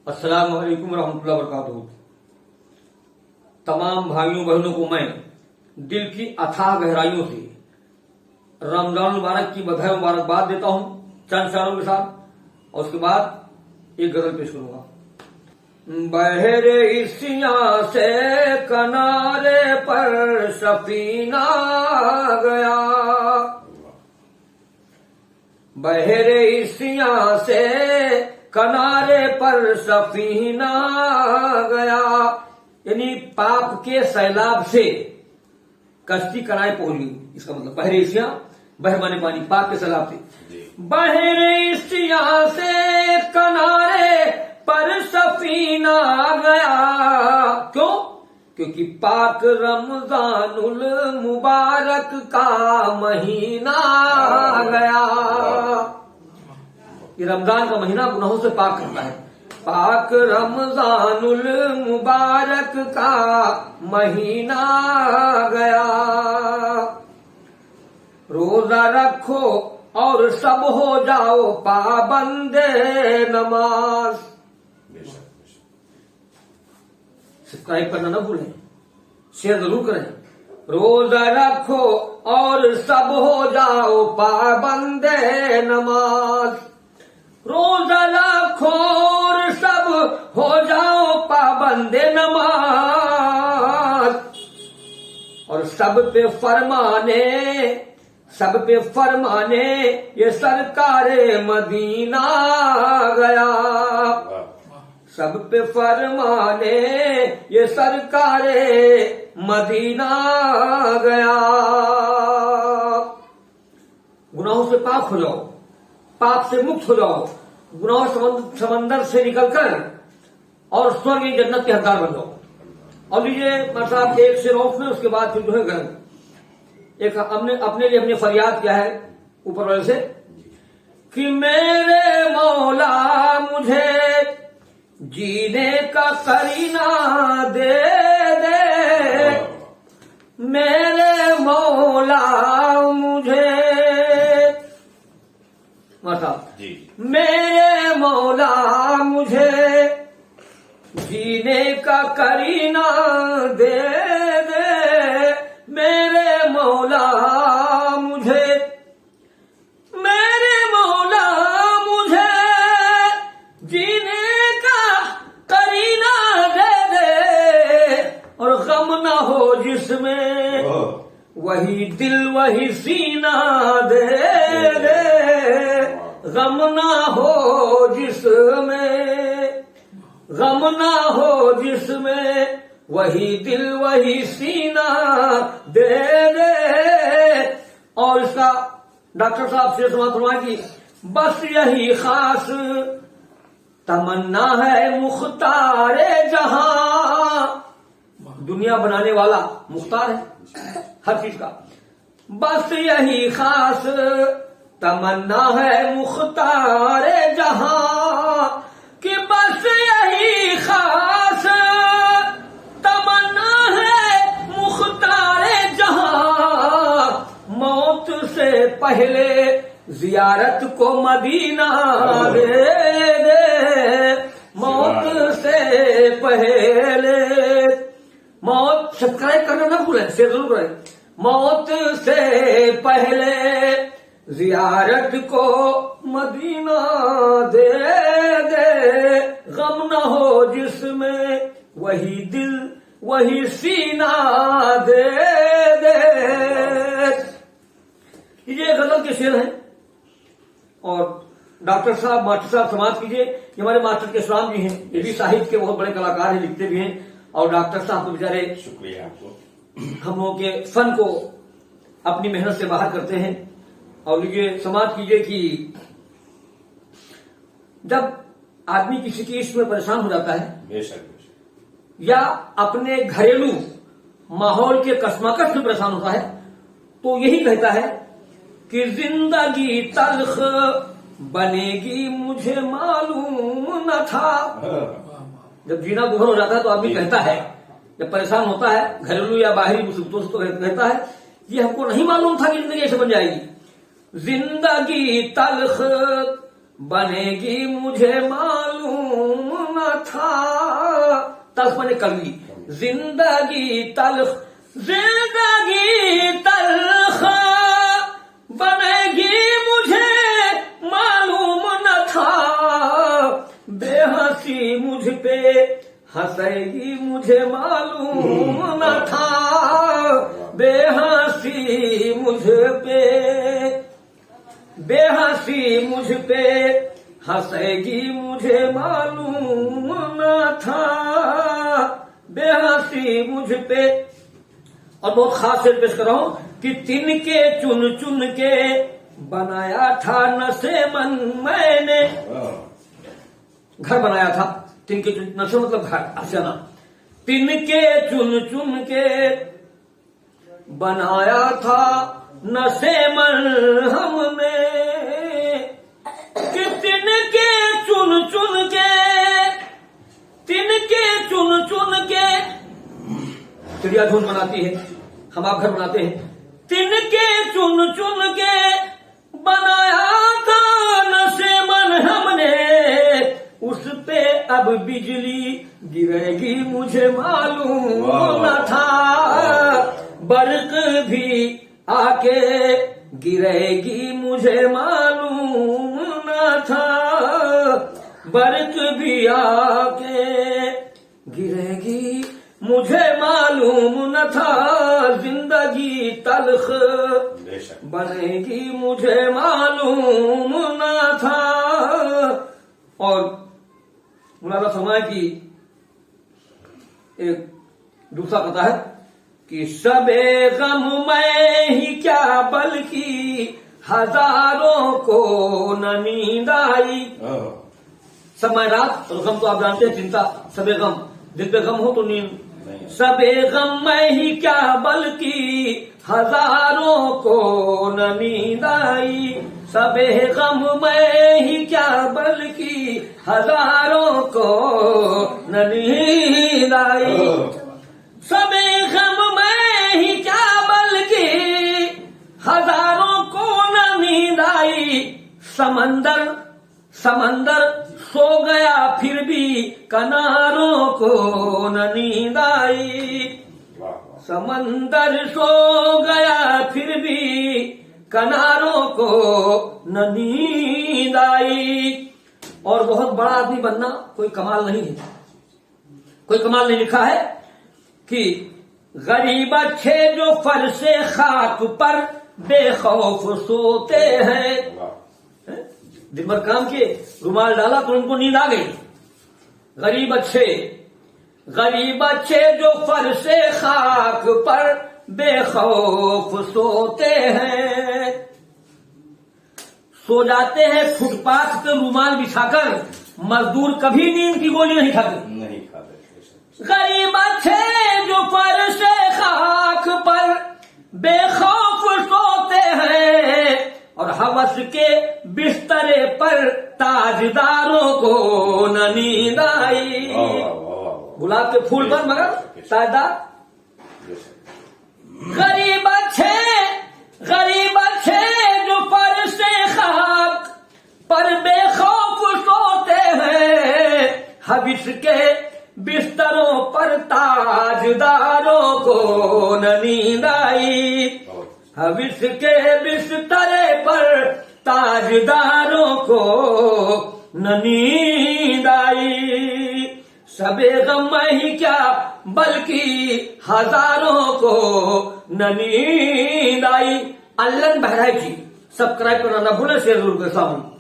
السلام علیکم ورحمۃ اللہ وبرکاتہ۔ تمام بھائیوں بہنوں کو میں دل کی اتھاہ گہرائیوں سے رمضان مبارک کی بدھائے مبارکباد دیتا ہوں چند شعروں کے ساتھ، اور اس کے بعد ایک غزل پیش کروں گا۔ بحر اسیاں سے کنارے پر سفینہ گیا، بحر اسیاں سے کنارے پر سفینہ گیا، یعنی پاپ کے سیلاب سے کشتی کنارے پہنچ گئی۔ اس کا مطلب بحر اسیاں، بحر مانے پانی، پاپ کے سیلاب سے بحر اسیاں سے کنارے پر سفینہ گیا۔ کیوں؟ کیونکہ پاک رمضان المبارک کا مہینہ گیا۔ یہ رمضان کا مہینہ گناہوں سے پاک کرتا ہے۔ پاک رمضان المبارک کا مہینہ گیا، روزہ رکھو اور سب ہو جاؤ پابند نماز۔ سبسکرائب کرنا نہ بھولیں، شیئر ضرور کریں۔ روزہ رکھو اور سب ہو جاؤ پابند نماز، روزہ رکھو اور سب ہو جاؤ پابند نماز، اور سب پہ فرمانے یہ سرکار مدینہ گیا، سب پہ فرمانے یہ سرکار مدینہ گیا۔ گناہوں سے پاک ہو جاؤ، پاپ سے مکت ہو جاؤ، گناہ سمندر سے نکل کر اور سورگ جنت کے حقدار بن جاؤ۔ اور لیجیے صاحب ایک سے روف میں، اس کے بعد پھر جو ہے گھر ایک اپنے لیے ہم نے فریاد کیا ہے اوپر والے سے کہ میرے مولا مجھے جینے کا قرینہ دے دے، میرے مولا مجھے میرے مولا مجھے جینے کا قرینہ دے دے، میرے مولا مجھے جینے کا قرینہ دے دے، اور غم نہ ہو جس میں وہی دل وہی سینہ دے دے، غم نہ ہو جس میں، غم نہ ہو جس میں وہی دل وہی سینہ دے دے۔ اور اس کا ڈاکٹر صاحب سے سماعت فرمائیں کہ بس یہی خاص تمنا ہے مختار جہاں، دنیا بنانے والا مختار ہے ہر چیز کا، بس یہی خاص تمنا ہے مختار جہاں، کہ بس یہی خاص تمنا ہے مختار جہاں، موت سے پہلے زیارت کو مدینہ دے دے، موت سے پہلے، موت سبسکرائب کرنا نہ بھولیں، شیئر ضرور کریں۔ موت سے پہلے زیارت کو مدینہ دے دے، غم نہ ہو جس میں وہی دل وہی سینہ دے دے۔ یہ غزل کے شعر ہیں، اور ڈاکٹر صاحب ماسٹر صاحب سماعت کیجیے۔ یہ ہمارے ماسٹر کے اسلام جی ہیں، یہ بھی ساہتیہ کے بہت بڑے کلاکار ہیں، لکھتے بھی ہیں، اور ڈاکٹر صاحب تو بیچارے شکریہ آپ کو، ہم لوگوں کے فن کو اپنی محنت سے باہر کرتے ہیں۔ اور یہ سماعت کیجیے کہ جب آدمی کسی چیز میں پریشان ہو جاتا ہے، بے شک یا اپنے گھریلو ماحول کے کشمکش میں پریشان ہوتا ہے، تو یہی کہتا ہے کہ زندگی تلخ بنے گی مجھے معلوم نہ تھا۔ جب جینا دشوار ہو جاتا ہے تو آدمی کہتا ہے، جب پریشان ہوتا ہے گھریلو یا باہری مصیبتوں سے، تو کہتا ہے یہ ہم کو نہیں معلوم تھا کہ زندگی ایسے بن جائے گی۔ زندگی تلخ بنے گی مجھے معلوم نہ تلخ میں نے کڑوی، زندگی تلخ بنے گی مجھے معلوم نہ تھا، بے ہنسی مجھ پہ ہنسے گی مجھے معلوم نہ تھا، بے ہنسی مجھ پہ، بے ہنسی مجھ پہ ہنسے گی مجھے معلوم نہ تھا، بے ہنسی مجھ پہ۔ اور بہت خاص شعر پیش کر رہا ہوں کہ تن کے چن چن کے بنایا تھا نسے من میں نے، گھر بنایا تھا، تن کے چن، نسے مطلب گھر، آسیانہ، تن کے چن چن کے بنایا تھا نسے من ہم نے، کہ تن کے چن چن کے، تن کے چن چن کے، چڑیا جھونڈ بناتی ہے، ہم آپ گھر بناتے ہیں، تن کے چن چن کے بنایا تھا نسے من ہم نے، اس پہ اب بجلی گرے گی مجھے معلوم نہ تھا، برق بھی آ کے گرے گی مجھے معلوم نہ تھا، برق بھی آ کے گرے گی مجھے معلوم نہ تھا، زندگی تلخ بنے گی مجھے معلوم نہ تھا۔ اور مولانا فرمائے کہ ایک دوسرا قطعہ ہے کہ شب غم میں ہی کیا بلکہ ہزاروں کو نہ نیند آئی، سب میں رات اور غم تو آپ جانتے ہیں، چنتا، شب غم، دل پہ غم ہو تو نیند، شب غم میں ہی کیا بلکہ ہزاروں کو نہ نیند آئی، شب غم میں ہی کیا بلکہ ہزاروں کو نہ نیند آئی، شب غم میں ہی کیا بلکہ ہزاروں کو نہ نیند آئی، سمندر سمندر سو گیا پھر بھی کناروں کو نہ نیند آئی، سمندر سو گیا پھر بھی کناروں کو نہ نیند آئی۔ اور بہت بڑا آدمی بننا کوئی کمال نہیں ہے، کوئی کمال نہیں، لکھا ہے کہ غریب اچھے جو فرش خاک پر بے خوف سوتے ہیں، دن بھر کام کیے، رومال ڈالا تو ان کو نیند آ گئی، غریب اچھے، غریب اچھے جو فرش خاک پر بے خوف سوتے ہیں، سو جاتے ہیں فٹ پاتھ پہ رومال بچھا کر، مزدور کبھی نیند کی گولی نہیں کھاتے، غریب اچھے جو فرش خاک پر بے خوف سوتے ہیں، اور ہوس کے بسترے پر تاجداروں کو نہ نیند آئی، گلاب کے پھول پر مگر تاجدار، غریب اچھے جو فرش خاک پر بے خوف سوتے ہیں، ہوس کے بستروں پر تاجداروں کو نہ نیند آئی، ہوس کے بسترے پر تاجداروں کو نہ نیند آئی، شب غم میں ہی کیا بلکہ ہزاروں کو نہ نیند آئی۔ اللہ بہرائچی سبسکرائب کرنا نہ بھولے، شیئر ضرور کریں۔